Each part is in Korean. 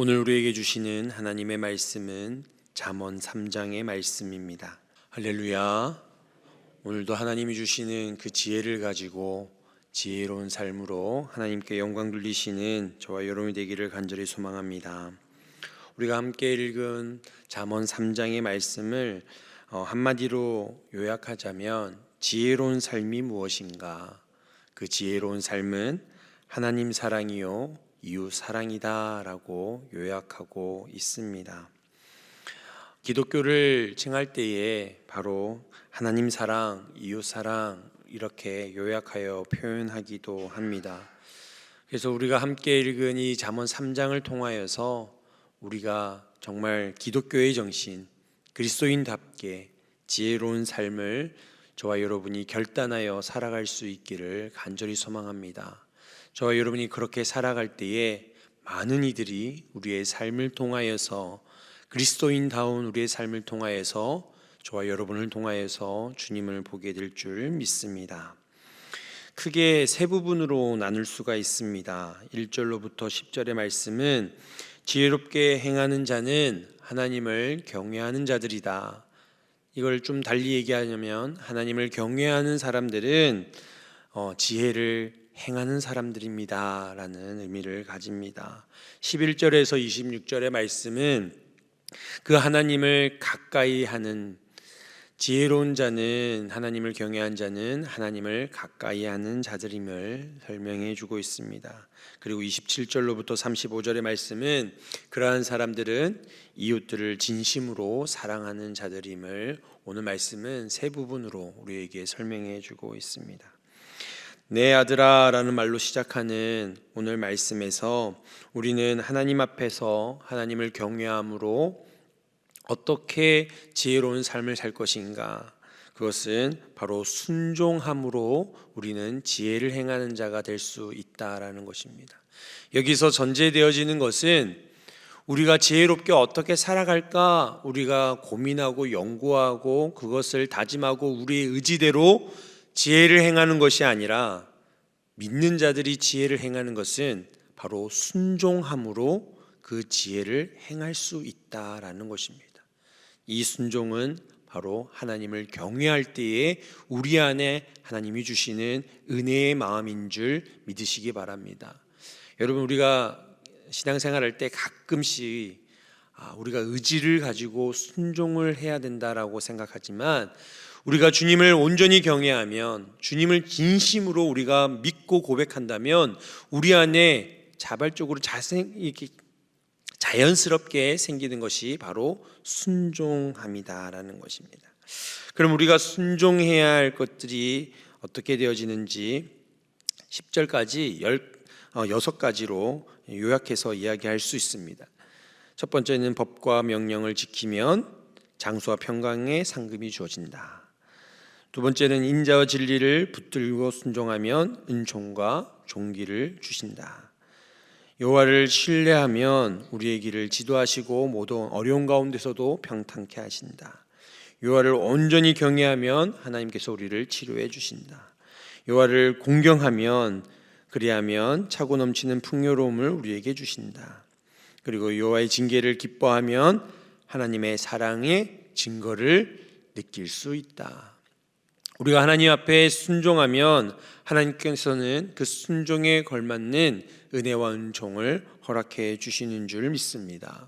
오늘 우리에게 주시는 하나님의 말씀은 잠언 3장의 말씀입니다. 할렐루야. 오늘도 하나님이 주시는 그 지혜를 가지고 지혜로운 삶으로 하나님께 영광 돌리시는 저와 여러분이 되기를 간절히 소망합니다. 우리가 함께 읽은 잠언 3장의 말씀을 한마디로 요약하자면 지혜로운 삶이 무엇인가? 그 지혜로운 삶은 하나님 사랑이요 이웃 사랑이다 라고 요약하고 있습니다. 기독교를 칭할 때에 바로 하나님 사랑, 이웃 사랑 이렇게 요약하여 표현하기도 합니다. 그래서 우리가 함께 읽은 이 잠언 3장을 통하여서 우리가 정말 기독교의 정신, 그리스도인답게 지혜로운 삶을 저와 여러분이 결단하여 살아갈 수 있기를 간절히 소망합니다. 저와 여러분이 그렇게 살아갈 때에 많은 이들이 우리의 삶을 통하여서 그리스도인다운 우리의 삶을 통하여서 저와 여러분을 통하여서 주님을 보게 될 줄 믿습니다. 크게 세 부분으로 나눌 수가 있습니다. 1절로부터 10절의 말씀은 지혜롭게 행하는 자는 하나님을 경외하는 자들이다. 이걸 좀 달리 얘기하자면 하나님을 경외하는 사람들은 지혜를 행하는 사람들입니다 라는 의미를 가집니다. 11절에서 26절의 말씀은 그 하나님을 가까이 하는 지혜로운 자는 하나님을 경외한 자는 하나님을 가까이 하는 자들임을 설명해 주고 있습니다. 그리고 27절로부터 35절의 말씀은 그러한 사람들은 이웃들을 진심으로 사랑하는 자들임을 오늘 말씀은 세 부분으로 우리에게 설명해 주고 있습니다. 내 아들아 라는 말로 시작하는 오늘 말씀에서 우리는 하나님 앞에서 하나님을 경외함으로 어떻게 지혜로운 삶을 살 것인가? 그것은 바로 순종함으로 우리는 지혜를 행하는 자가 될 수 있다라는 것입니다. 여기서 전제되어지는 것은 우리가 지혜롭게 어떻게 살아갈까 우리가 고민하고 연구하고 그것을 다짐하고 우리의 의지대로 지혜를 행하는 것이 아니라 믿는 자들이 지혜를 행하는 것은 바로 순종함으로 그 지혜를 행할 수 있다라는 것입니다. 이 순종은 바로 하나님을 경외할 때에 우리 안에 하나님이 주시는 은혜의 마음인 줄 믿으시기 바랍니다. 여러분, 우리가 신앙생활할 때 가끔씩 우리가 의지를 가지고 순종을 해야 된다라고 생각하지만 우리가 주님을 온전히 경외하면 주님을 진심으로 우리가 믿고 고백한다면 우리 안에 자발적으로 자연스럽게 생기는 것이 바로 순종함이다라는 것입니다. 그럼 우리가 순종해야 할 것들이 어떻게 되어지는지 10절까지 6가지로 요약해서 이야기할 수 있습니다. 첫 번째는 법과 명령을 지키면 장수와 평강의 상급이 주어진다. 두 번째는 인자와 진리를 붙들고 순종하면 은총과 존귀를 주신다. 여호와를 신뢰하면 우리의 길을 지도하시고 모든 어려운 가운데서도 평탄케 하신다. 여호와를 온전히 경외하면 하나님께서 우리를 치료해 주신다. 여호와를 공경하면 그리하면 차고 넘치는 풍요로움을 우리에게 주신다. 그리고 여호와의 징계를 기뻐하면 하나님의 사랑의 증거를 느낄 수 있다. 우리가 하나님 앞에 순종하면 하나님께서는 그 순종에 걸맞는 은혜와 은총을 허락해 주시는 줄 믿습니다.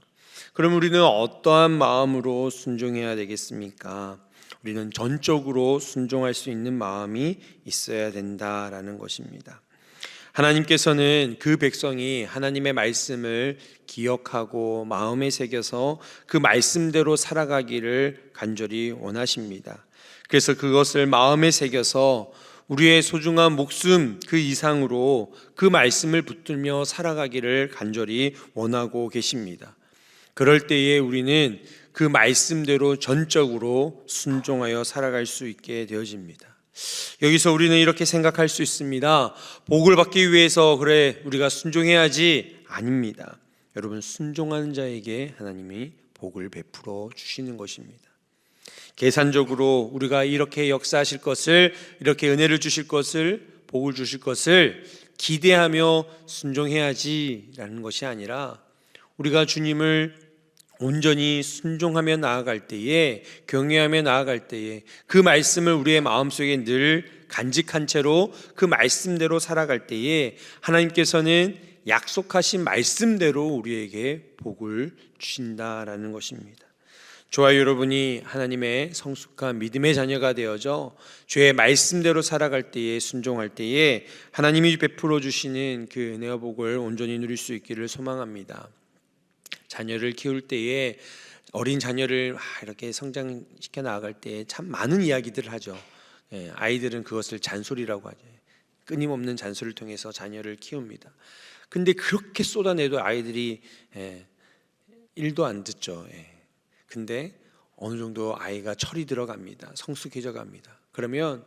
그럼 우리는 어떠한 마음으로 순종해야 되겠습니까? 우리는 전적으로 순종할 수 있는 마음이 있어야 된다라는 것입니다. 하나님께서는 그 백성이 하나님의 말씀을 기억하고 마음에 새겨서 그 말씀대로 살아가기를 간절히 원하십니다. 그래서 그것을 마음에 새겨서 우리의 소중한 목숨 그 이상으로 그 말씀을 붙들며 살아가기를 간절히 원하고 계십니다. 그럴 때에 우리는 그 말씀대로 전적으로 순종하여 살아갈 수 있게 되어집니다. 여기서 우리는 이렇게 생각할 수 있습니다. 복을 받기 위해서 우리가 순종해야지. 아닙니다. 여러분, 순종하는 자에게 하나님이 복을 베풀어 주시는 것입니다. 계산적으로 우리가 이렇게 역사하실 것을, 이렇게 은혜를 주실 것을, 복을 주실 것을 기대하며 순종해야지라는 것이 아니라 우리가 주님을 온전히 순종하며 나아갈 때에, 경외하며 나아갈 때에, 그 말씀을 우리의 마음속에 늘 간직한 채로 그 말씀대로 살아갈 때에 하나님께서는 약속하신 말씀대로 우리에게 복을 주신다라는 것입니다. 저와 여러분이 하나님의 성숙한 믿음의 자녀가 되어져 주의 말씀대로 살아갈 때에, 순종할 때에 하나님이 베풀어 주시는 그 은혜와 복을 온전히 누릴 수 있기를 소망합니다. 자녀를 키울 때에, 어린 자녀를 이렇게 성장시켜 나아갈 때에 참 많은 이야기들을 하죠. 아이들은 그것을 잔소리라고 하죠. 끊임없는 잔소리를 통해서 자녀를 키웁니다. 근데 그렇게 쏟아내도 아이들이 1도 안 듣죠. 근데 어느 정도 아이가 철이 들어갑니다. 성숙해져 갑니다. 그러면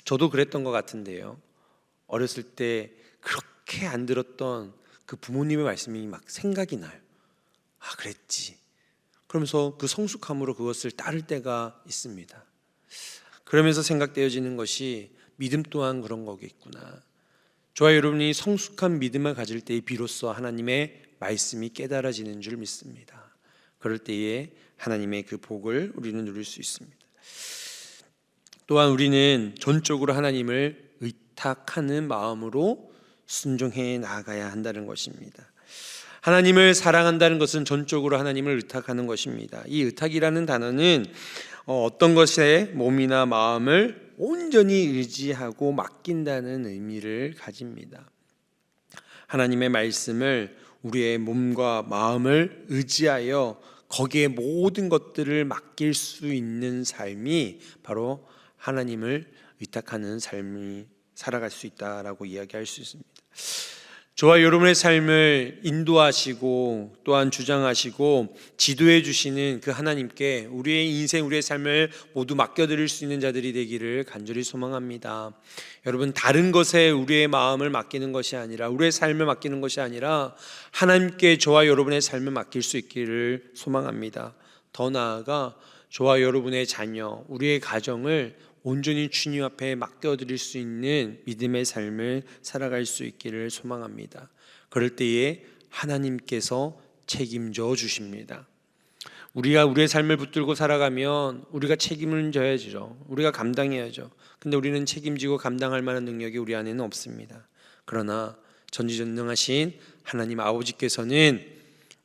저도 그랬던 것 같은데요. 어렸을 때 그렇게 안 들었던 그 부모님의 말씀이 막 생각이 나요. 아, 그랬지. 그러면서 그 성숙함으로 그것을 따를 때가 있습니다. 그러면서 생각되어지는 것이 믿음 또한 그런 거겠구나. 저와 여러분이 성숙한 믿음을 가질 때에 비로소 하나님의 말씀이 깨달아지는 줄 믿습니다. 그럴 때에 하나님의 그 복을 우리는 누릴 수 있습니다. 또한 우리는 전적으로 하나님을 의탁하는 마음으로 순종해 나아가야 한다는 것입니다. 하나님을 사랑한다는 것은 전적으로 하나님을 의탁하는 것입니다. 이 의탁이라는 단어는 어떤 것에 몸이나 마음을 온전히 의지하고 맡긴다는 의미를 가집니다. 하나님의 말씀을 우리의 몸과 마음을 의지하여 거기에 모든 것들을 맡길 수 있는 삶이 바로 하나님을 의탁하는 삶이 살아갈 수 있다라고 이야기할 수 있습니다. 저와 여러분의 삶을 인도하시고 또한 주장하시고 지도해 주시는 그 하나님께 우리의 인생, 우리의 삶을 모두 맡겨드릴 수 있는 자들이 되기를 간절히 소망합니다. 여러분, 다른 것에 우리의 마음을 맡기는 것이 아니라, 우리의 삶을 맡기는 것이 아니라 하나님께 저와 여러분의 삶을 맡길 수 있기를 소망합니다. 더 나아가 저와 여러분의 자녀, 우리의 가정을 온전히 주님 앞에 맡겨드릴 수 있는 믿음의 삶을 살아갈 수 있기를 소망합니다. 그럴 때에 하나님께서 책임져 주십니다. 우리가 우리의 삶을 붙들고 살아가면 우리가 책임을 져야죠. 우리가 감당해야죠. 근데 우리는 책임지고 감당할 만한 능력이 우리 안에는 없습니다. 그러나 전지전능하신 하나님 아버지께서는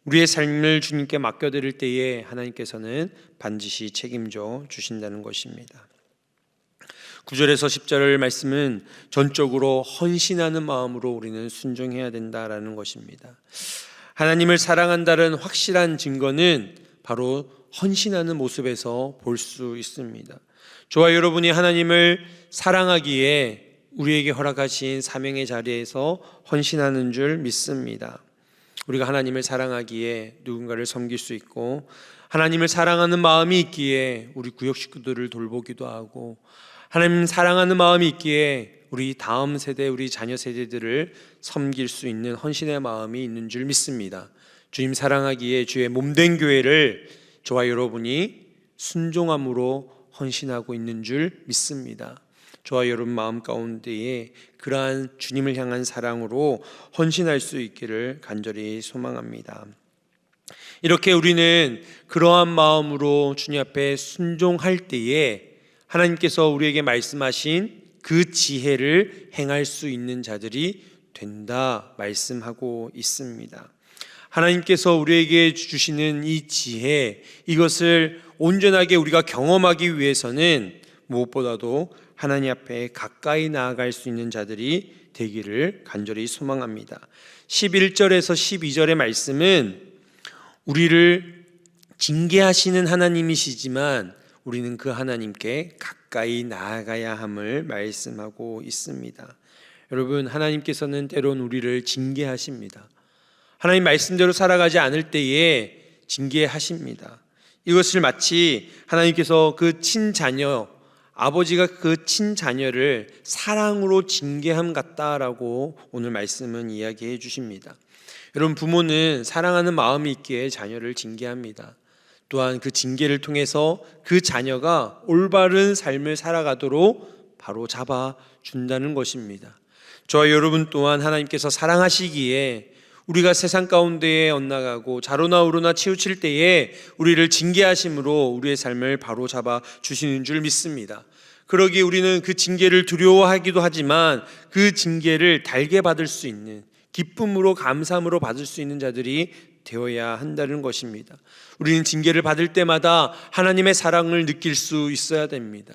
우리의 삶을 주님께 맡겨드릴 때에 하나님께서는 반드시 책임져 주신다는 것입니다. 9절에서 10절 말씀은 전적으로 헌신하는 마음으로 우리는 순종해야 된다라는 것입니다. 하나님을 사랑한다는 확실한 증거는 바로 헌신하는 모습에서 볼 수 있습니다. 저와 여러분이 하나님을 사랑하기에 우리에게 허락하신 사명의 자리에서 헌신하는 줄 믿습니다. 우리가 하나님을 사랑하기에 누군가를 섬길 수 있고, 하나님을 사랑하는 마음이 있기에 우리 구역 식구들을 돌보기도 하고, 하나님 사랑하는 마음이 있기에 우리 다음 세대, 우리 자녀 세대들을 섬길 수 있는 헌신의 마음이 있는 줄 믿습니다. 주님 사랑하기에 주의 몸된 교회를 저와 여러분이 순종함으로 헌신하고 있는 줄 믿습니다. 저와 여러분 마음 가운데에 그러한 주님을 향한 사랑으로 헌신할 수 있기를 간절히 소망합니다. 이렇게 우리는 그러한 마음으로 주님 앞에 순종할 때에 하나님께서 우리에게 말씀하신 그 지혜를 행할 수 있는 자들이 된다 말씀하고 있습니다. 하나님께서 우리에게 주시는 이 지혜, 이것을 온전하게 우리가 경험하기 위해서는 무엇보다도 하나님 앞에 가까이 나아갈 수 있는 자들이 되기를 간절히 소망합니다. 11절에서 12절의 말씀은 우리를 징계하시는 하나님이시지만 우리는 그 하나님께 가까이 나아가야 함을 말씀하고 있습니다. 여러분, 하나님께서는 때론 우리를 징계하십니다. 하나님 말씀대로 살아가지 않을 때에 징계하십니다. 이것을 마치 하나님께서 그 친자녀, 아버지가 그 친자녀를 사랑으로 징계함 같다라고 오늘 말씀은 이야기해 주십니다. 여러분, 부모는 사랑하는 마음이 있기에 자녀를 징계합니다. 또한 그 징계를 통해서 그 자녀가 올바른 삶을 살아가도록 바로 잡아준다는 것입니다. 저와 여러분 또한 하나님께서 사랑하시기에 우리가 세상 가운데에 엇나가고 자로나 우로나 치우칠 때에 우리를 징계하심으로 우리의 삶을 바로잡아 주시는 줄 믿습니다. 그러기에 우리는 그 징계를 두려워하기도 하지만 그 징계를 달게 받을 수 있는, 기쁨으로 감사함으로 받을 수 있는 자들이 되어야 한다는 것입니다. 우리는 징계를 받을 때마다 하나님의 사랑을 느낄 수 있어야 됩니다.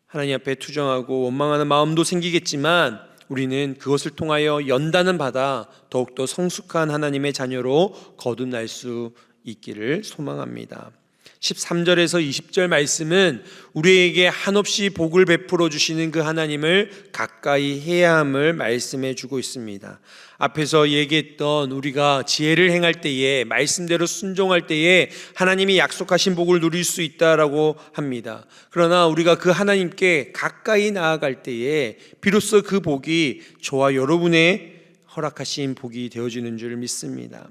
하나님 앞에 투정하고 원망하는 마음도 생기겠지만 우리는 그것을 통하여 연단은 받아 더욱더 성숙한 하나님의 자녀로 거듭날 수 있기를 소망합니다. 13절에서 20절 말씀은 우리에게 한없이 복을 베풀어 주시는 그 하나님을 가까이 해야 함을 말씀해 주고 있습니다. 앞에서 얘기했던 우리가 지혜를 행할 때에, 말씀대로 순종할 때에 하나님이 약속하신 복을 누릴 수 있다라고 합니다. 그러나 우리가 그 하나님께 가까이 나아갈 때에 비로소 그 복이 저와 여러분의 허락하신 복이 되어지는 줄 믿습니다.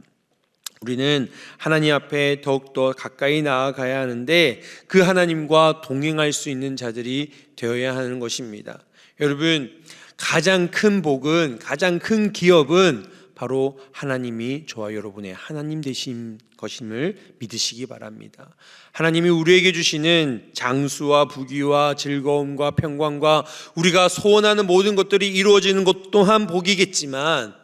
우리는 하나님 앞에 더욱더 가까이 나아가야 하는데 그 하나님과 동행할 수 있는 자들이 되어야 하는 것입니다. 여러분, 가장 큰 복은, 가장 큰 기업은 바로 하나님이 저와 여러분의 하나님 되신 것임을 믿으시기 바랍니다. 하나님이 우리에게 주시는 장수와 부귀와 즐거움과 평강과 우리가 소원하는 모든 것들이 이루어지는 것 또한 복이겠지만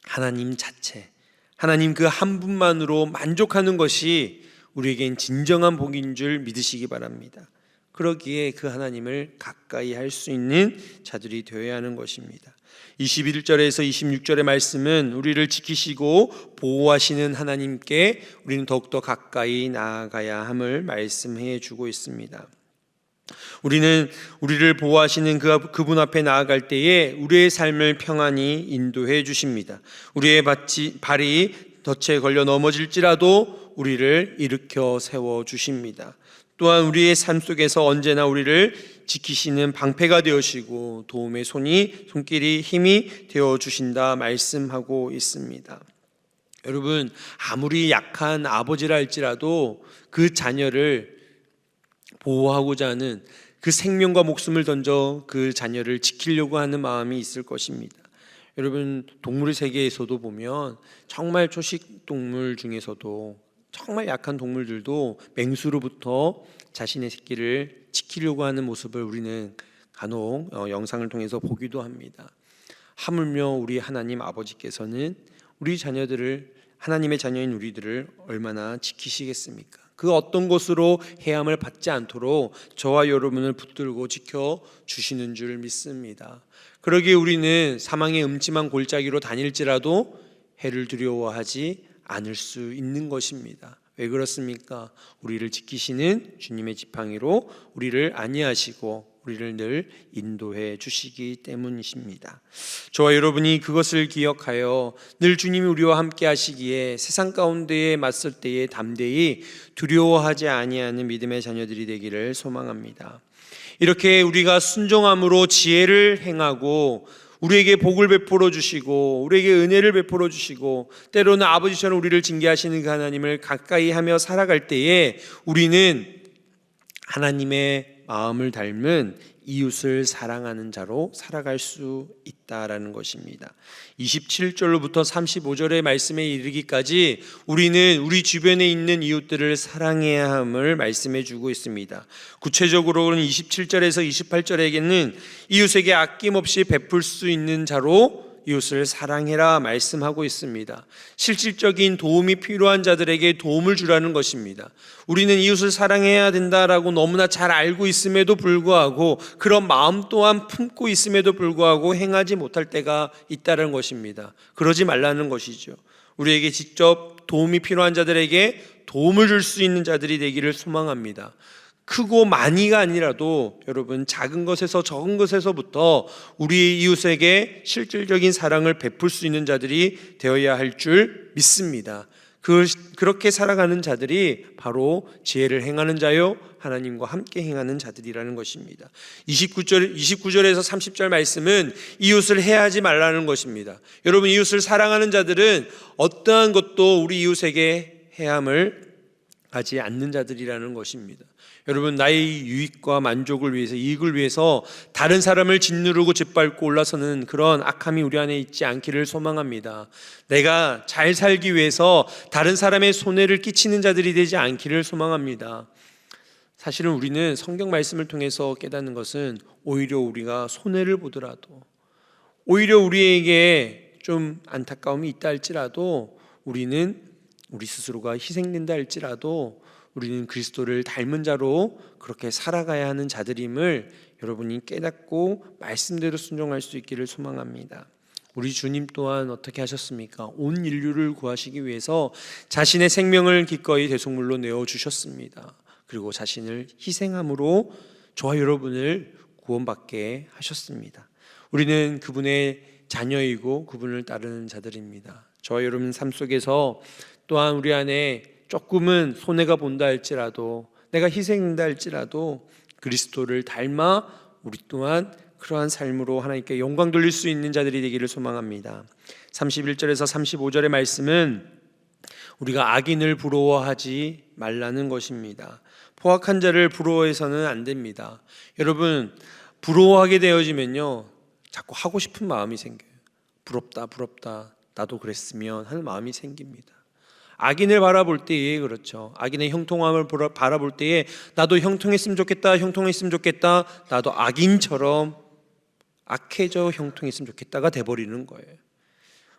하나님 자체, 하나님 그 한 분만으로 만족하는 것이 우리에겐 진정한 복인 줄 믿으시기 바랍니다. 그러기에 그 하나님을 가까이 할 수 있는 자들이 되어야 하는 것입니다. 21절에서 26절의 말씀은 우리를 지키시고 보호하시는 하나님께 우리는 더욱더 가까이 나아가야 함을 말씀해 주고 있습니다. 우리는 우리를 보호하시는 그분 앞에 나아갈 때에 우리의 삶을 평안히 인도해 주십니다. 우리의 발이 덫에 걸려 넘어질지라도 우리를 일으켜 세워 주십니다. 또한 우리의 삶 속에서 언제나 우리를 지키시는 방패가 되어시고 도움의 손길이 힘이 되어 주신다 말씀하고 있습니다. 여러분, 아무리 약한 아버지라 할지라도 그 자녀를 보호하고자 하는, 그 생명과 목숨을 던져 그 자녀를 지키려고 하는 마음이 있을 것입니다. 여러분, 동물의 세계에서도 보면 정말 초식 동물 중에서도 정말 약한 동물들도 맹수로부터 자신의 새끼를 지키려고 하는 모습을 우리는 간혹 영상을 통해서 보기도 합니다. 하물며 우리 하나님 아버지께서는 우리 자녀들을, 하나님의 자녀인 우리들을 얼마나 지키시겠습니까? 그 어떤 것으로 해함을 받지 않도록 저와 여러분을 붙들고 지켜주시는 줄 믿습니다. 그러기에 우리는 사망의 음침한 골짜기로 다닐지라도 해를 두려워하지 않을 수 있는 것입니다. 왜 그렇습니까? 우리를 지키시는 주님의 지팡이로 우리를 안위하시고 우리를 늘 인도해 주시기 때문이십니다. 저와 여러분이 그것을 기억하여 늘 주님이 우리와 함께 하시기에 세상 가운데에 맞설 때에 담대히 두려워하지 아니하는 믿음의 자녀들이 되기를 소망합니다. 이렇게 우리가 순종함으로 지혜를 행하고 우리에게 복을 베풀어 주시고 우리에게 은혜를 베풀어 주시고 때로는 아버지처럼 우리를 징계하시는 그 하나님을 가까이 하며 살아갈 때에 우리는 하나님의 마음을 닮은 이웃을 사랑하는 자로 살아갈 수 있다라는 것입니다. 27절로부터 35절의 말씀에 이르기까지 우리는 우리 주변에 있는 이웃들을 사랑해야 함을 말씀해 주고 있습니다. 구체적으로는 27절에서 28절에게는 이웃에게 아낌없이 베풀 수 있는 자로 이웃을 사랑해라 말씀하고 있습니다. 실질적인 도움이 필요한 자들에게 도움을 주라는 것입니다. 우리는 이웃을 사랑해야 된다라고 너무나 잘 알고 있음에도 불구하고 그런 마음 또한 품고 있음에도 불구하고 행하지 못할 때가 있다는 것입니다. 그러지 말라는 것이죠. 우리에게 직접 도움이 필요한 자들에게 도움을 줄 수 있는 자들이 되기를 소망합니다. 크고 많이가 아니라도 여러분 작은 것에서 적은 것에서부터 우리 이웃에게 실질적인 사랑을 베풀 수 있는 자들이 되어야 할 줄 믿습니다. 그렇게 살아가는 자들이 바로 지혜를 행하는 자요 하나님과 함께 행하는 자들이라는 것입니다. 29절에서 30절 말씀은 이웃을 해하지 말라는 것입니다. 여러분, 이웃을 사랑하는 자들은 어떠한 것도 우리 이웃에게 해함을 하지 않는 자들이라는 것입니다. 여러분, 나의 유익과 만족을 위해서, 이익을 위해서 다른 사람을 짓누르고 짓밟고 올라서는 그런 악함이 우리 안에 있지 않기를 소망합니다. 내가 잘 살기 위해서 다른 사람의 손해를 끼치는 자들이 되지 않기를 소망합니다. 사실은 우리는 성경 말씀을 통해서 깨닫는 것은 오히려 우리가 손해를 보더라도, 오히려 우리에게 좀 안타까움이 있다 할지라도, 우리는 우리 스스로가 희생된다 할지라도 우리는 그리스도를 닮은 자로 그렇게 살아가야 하는 자들임을 여러분이 깨닫고 말씀대로 순종할 수 있기를 소망합니다. 우리 주님 또한 어떻게 하셨습니까? 온 인류를 구하시기 위해서 자신의 생명을 기꺼이 대속물로 내어주셨습니다. 그리고 자신을 희생함으로 저와 여러분을 구원받게 하셨습니다. 우리는 그분의 자녀이고 그분을 따르는 자들입니다. 저와 여러분 삶 속에서 또한 우리 안에 조금은 손해가 본다 할지라도, 내가 희생된다 할지라도 그리스도를 닮아 우리 또한 그러한 삶으로 하나님께 영광 돌릴 수 있는 자들이 되기를 소망합니다. 31절에서 35절의 말씀은 우리가 악인을 부러워하지 말라는 것입니다. 포악한 자를 부러워해서는 안 됩니다. 여러분, 부러워하게 되어지면요, 자꾸 하고 싶은 마음이 생겨요. 부럽다, 부럽다, 나도 그랬으면 하는 마음이 생깁니다. 악인을 바라볼 때에 그렇죠. 악인의 형통함을 바라볼 때에 나도 형통했으면 좋겠다, 형통했으면 좋겠다, 나도 악인처럼 악해져 형통했으면 좋겠다가 돼버리는 거예요.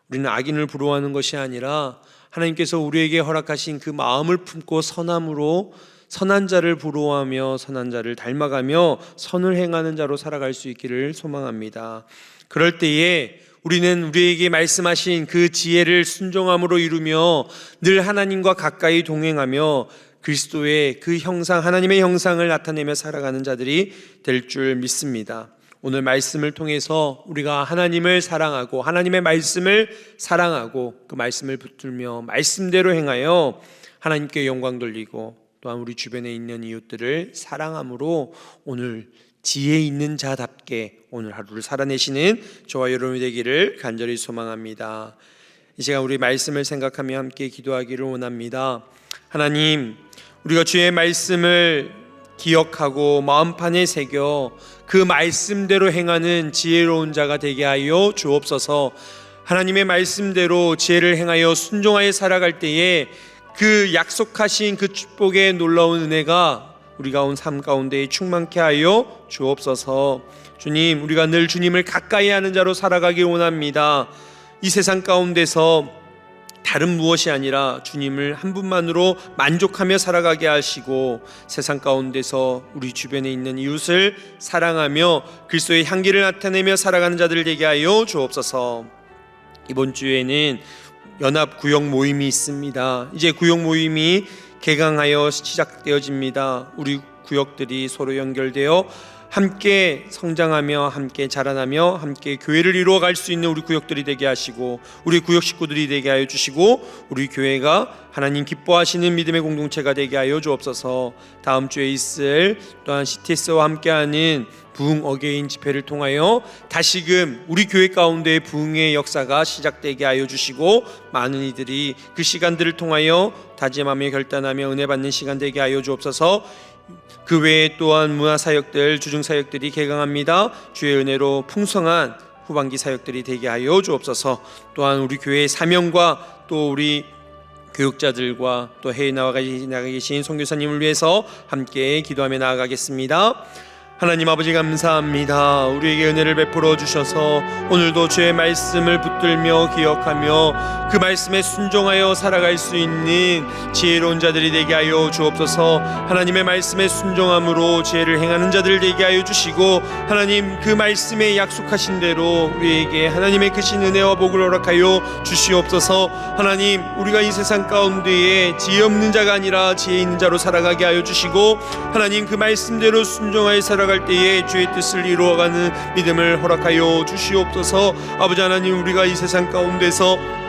우리는 악인을 부러워하는 것이 아니라 하나님께서 우리에게 허락하신 그 마음을 품고 선함으로 선한 자를 부러워하며 선한 자를 닮아가며 선을 행하는 자로 살아갈 수 있기를 소망합니다. 그럴 때에 우리는 우리에게 말씀하신 그 지혜를 순종함으로 이루며 늘 하나님과 가까이 동행하며 그리스도의 그 형상, 하나님의 형상을 나타내며 살아가는 자들이 될 줄 믿습니다. 오늘 말씀을 통해서 우리가 하나님을 사랑하고 하나님의 말씀을 사랑하고 그 말씀을 붙들며 말씀대로 행하여 하나님께 영광 돌리고 또한 우리 주변에 있는 이웃들을 사랑함으로 오늘 지혜 있는 자답게 오늘 하루를 살아내시는 저와 여러분이 되기를 간절히 소망합니다. 이 시간 우리 말씀을 생각하며 함께 기도하기를 원합니다. 하나님, 우리가 주의 말씀을 기억하고 마음판에 새겨 그 말씀대로 행하는 지혜로운 자가 되게 하여 주옵소서. 하나님의 말씀대로 지혜를 행하여 순종하여 살아갈 때에 그 약속하신 그 축복의 놀라운 은혜가 우리가 온 삶 가운데 충만케 하여 주옵소서. 주님, 우리가 늘 주님을 가까이 하는 자로 살아가길 원합니다. 이 세상 가운데서 다른 무엇이 아니라 주님을 한 분만으로 만족하며 살아가게 하시고 세상 가운데서 우리 주변에 있는 이웃을 사랑하며 그리스도의 향기를 나타내며 살아가는 자들 되게 하여 주옵소서. 이번 주에는 연합 구역 모임이 있습니다. 이제 구역 모임이 개강하여 시작되어집니다. 우리 구역들이 서로 연결되어 함께 성장하며 함께 자라나며 함께 교회를 이루어갈 수 있는 우리 구역들이 되게 하시고 우리 구역 식구들이 되게 하여 주시고 우리 교회가 하나님 기뻐하시는 믿음의 공동체가 되게 하여 주옵소서. 다음 주에 있을 또한 CTS와 함께하는 부흥 어게인 집회를 통하여 다시금 우리 교회 가운데 부흥의 역사가 시작되게 하여 주시고 많은 이들이 그 시간들을 통하여 다짐하며 결단하며 은혜 받는 시간 되게 하여 주옵소서. 그 외에 또한 문화사역들, 주중사역들이 개강합니다. 주의 은혜로 풍성한 후반기 사역들이 되게 하여 주옵소서. 또한 우리 교회의 사명과 또 우리 교육자들과 또 해외 나가 계신 선교사님을 위해서 함께 기도하며 나아가겠습니다. 하나님 아버지 감사합니다. 우리에게 은혜를 베풀어 주셔서 오늘도 주의 말씀을 붙들며 기억하며 그 말씀에 순종하여 살아갈 수 있는 지혜로운 자들이 되게 하여 주옵소서. 하나님의 말씀에 순종함으로 지혜를 행하는 자들 되게 하여 주시고 하나님 그 말씀에 약속하신 대로 우리에게 하나님의 크신 은혜와 복을 허락하여 주시옵소서. 하나님, 우리가 이 세상 가운데에 지혜 없는 자가 아니라 지혜 있는 자로 살아가게 하여 주시고 하나님 그 말씀대로 순종하여 살아갈 때에 주의 뜻을 이루어가는 믿음을 허락하여 주시옵소서. 아버지 하나님, 우리가 이 세상 가운데서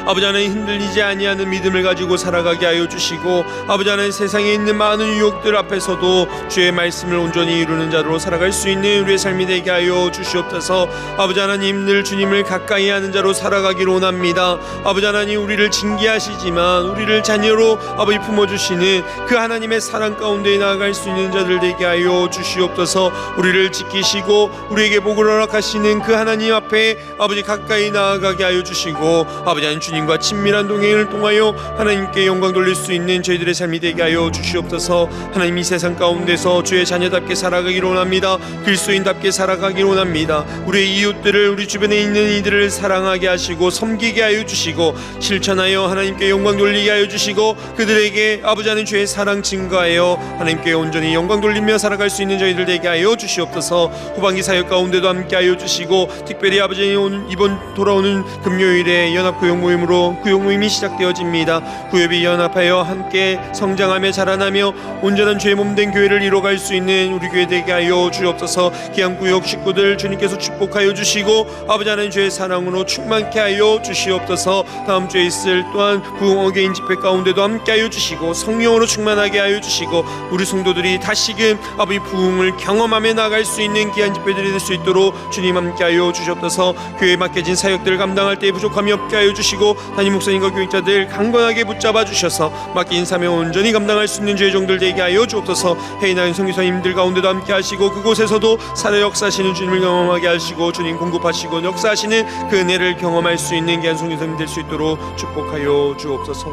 아버지 하나님 흔들리지 아니하는 믿음을 가지고 살아가게 하여 주시고, 아버지 하나님 세상에 있는 많은 유혹들 앞에서도 주의 말씀을 온전히 이루는 자로 살아갈 수 있는 우리의 삶이 되게 하여 주시옵소서. 아버지 하나님 늘 주님을 가까이 하는 자로 살아가기를 원합니다. 아버지 하나님 우리를 징계하시지만 우리를 자녀로 아버지 품어주시는 그 하나님의 사랑 가운데 나아갈 수 있는 자들 되게 하여 주시옵소서. 우리를 지키시고 우리에게 복을 허락하시는 그 하나님 앞에 아버지 가까이 나아가게 하여 주시고, 아버지 하나님 주님과 친밀한 동행을 통하여 하나님께 영광 돌릴 수 있는 저희들의 삶이 되게 하여 주시옵소서. 하나님 이 세상 가운데서 주의 자녀답게 살아가기를 원합니다. 그리스도인답게 살아가기를 원합니다. 우리의 이웃들을, 우리 주변에 있는 이들을 사랑하게 하시고 섬기게 하여 주시고 실천하여 하나님께 영광 돌리게 하여 주시고, 그들에게 아버지 하나님 주의 사랑 증거하여 하나님께 온전히 영광 돌리며 살아갈 수 있는 저희들 되게 하여 주시옵소서. 후반기 사역 가운데도 함께 하여 주시고, 특별히 아버지 하나님 이번 돌아오는 금요일에 연합구역 모임으로 구역 모임이 시작되어집니다. 구역이 연합하여 함께 성장하며 자라나며 온전한 죄의 몸된 교회를 이뤄갈 수 있는 우리 교회 되게 하여 주옵소서. 기안구역 식구들 주님께서 축복하여 주시고 아버지 하나님 주의 사랑으로 충만케 하여 주시옵소서. 다음 주에 있을 또한 부흥 어게인 집회 가운데도 함께 하여 주시고 성령으로 충만하게 하여 주시고, 우리 성도들이 다시금 아버지 부흥을 경험하며 나아갈 수 있는 귀한 집회들이 될 수 있도록 주님 함께 하여 주시옵소서. 교회에 맡겨진 사역들을 감당할 때 부족함이 없게 하여 주시고, 담임 목사님과 교육자들 강건하게 붙잡아 주셔서 맡긴 사명 온전히 감당할 수 있는 주의 종들 되게 하여 주옵소서. 해인하는 선교사님들 가운데도 함께 하시고 그곳에서도 살아 역사하시는 주님을 경험하게 하시고 주님 공급하시고 역사하시는 그 은혜를 경험할 수 있는 귀한 선교사님 될 수 있도록 축복하여 주옵소서.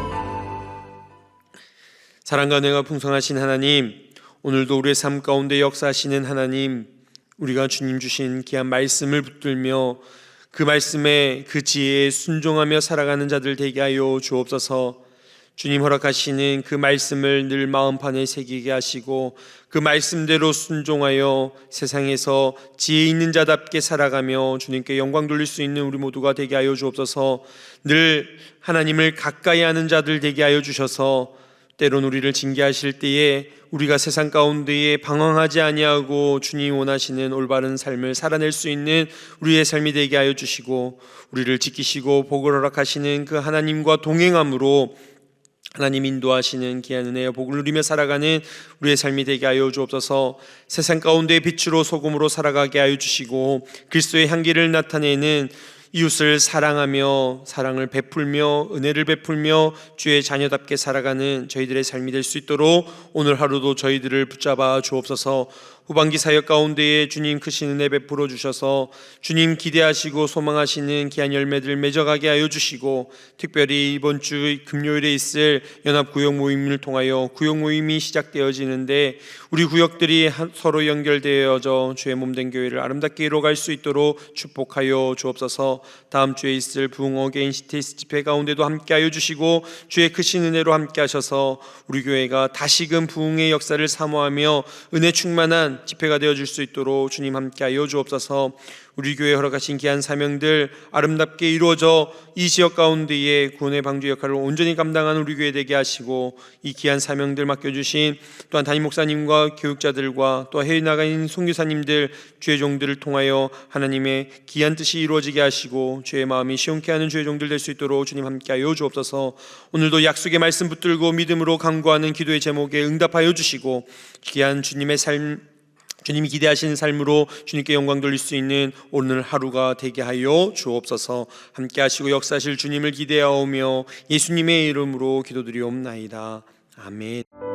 사랑과 은혜가 풍성하신 하나님, 오늘도 우리의 삶 가운데 역사하시는 하나님, 우리가 주님 주신 귀한 말씀을 붙들며 그 말씀에 그 지혜에 순종하며 살아가는 자들 되게 하여 주옵소서. 주님 허락하시는 그 말씀을 늘 마음판에 새기게 하시고 그 말씀대로 순종하여 세상에서 지혜 있는 자답게 살아가며 주님께 영광 돌릴 수 있는 우리 모두가 되게 하여 주옵소서. 늘 하나님을 가까이 하는 자들 되게 하여 주셔서 때론 우리를 징계하실 때에 우리가 세상 가운데에 방황하지 아니하고 주님 원하시는 올바른 삶을 살아낼 수 있는 우리의 삶이 되게 하여 주시고, 우리를 지키시고 복을 허락하시는 그 하나님과 동행함으로 하나님 인도하시는 귀한 은혜와 복을 누리며 살아가는 우리의 삶이 되게 하여 주옵소서. 세상 가운데의 빛으로 소금으로 살아가게 하여 주시고, 그리스도의 향기를 나타내는 이웃을 사랑하며 사랑을 베풀며 은혜를 베풀며 주의 자녀답게 살아가는 저희들의 삶이 될 수 있도록 오늘 하루도 저희들을 붙잡아 주옵소서. 후반기 사역 가운데에 주님 크신 은혜 베풀어 주셔서 주님 기대하시고 소망하시는 귀한 열매들 맺어가게 하여 주시고, 특별히 이번 주 금요일에 있을 연합구역 모임을 통하여 구역 모임이 시작되어지는데 우리 구역들이 서로 연결되어져 주의 몸된 교회를 아름답게 이뤄갈 수 있도록 축복하여 주옵소서. 다음 주에 있을 부흥 어게인 시티스 집회 가운데도 함께하여 주시고 주의 크신 은혜로 함께하셔서 우리 교회가 다시금 부흥의 역사를 사모하며 은혜 충만한 집회가 되어줄 수 있도록 주님 함께하여 주옵소서. 우리 교회에 허락하신 귀한 사명들 아름답게 이루어져 이 지역 가운데에 구원의 방주 역할을 온전히 감당하는 우리 교회 되게 하시고, 이 귀한 사명들 맡겨주신 또한 담임 목사님과 교육자들과 또 해외 나가 있는 선교사님들 주의 종들을 통하여 하나님의 귀한 뜻이 이루어지게 하시고 주의 마음이 시원케 하는 주의 종들 될 수 있도록 주님 함께하여 주옵소서. 오늘도 약속의 말씀 붙들고 믿음으로 간구하는 기도의 제목에 응답하여 주시고 귀한 주님의 삶, 주님이 기대하시는 삶으로 주님께 영광 돌릴 수 있는 오늘 하루가 되게 하여 주옵소서. 함께 하시고 역사하실 주님을 기대하오며 예수님의 이름으로 기도드리옵나이다. 아멘.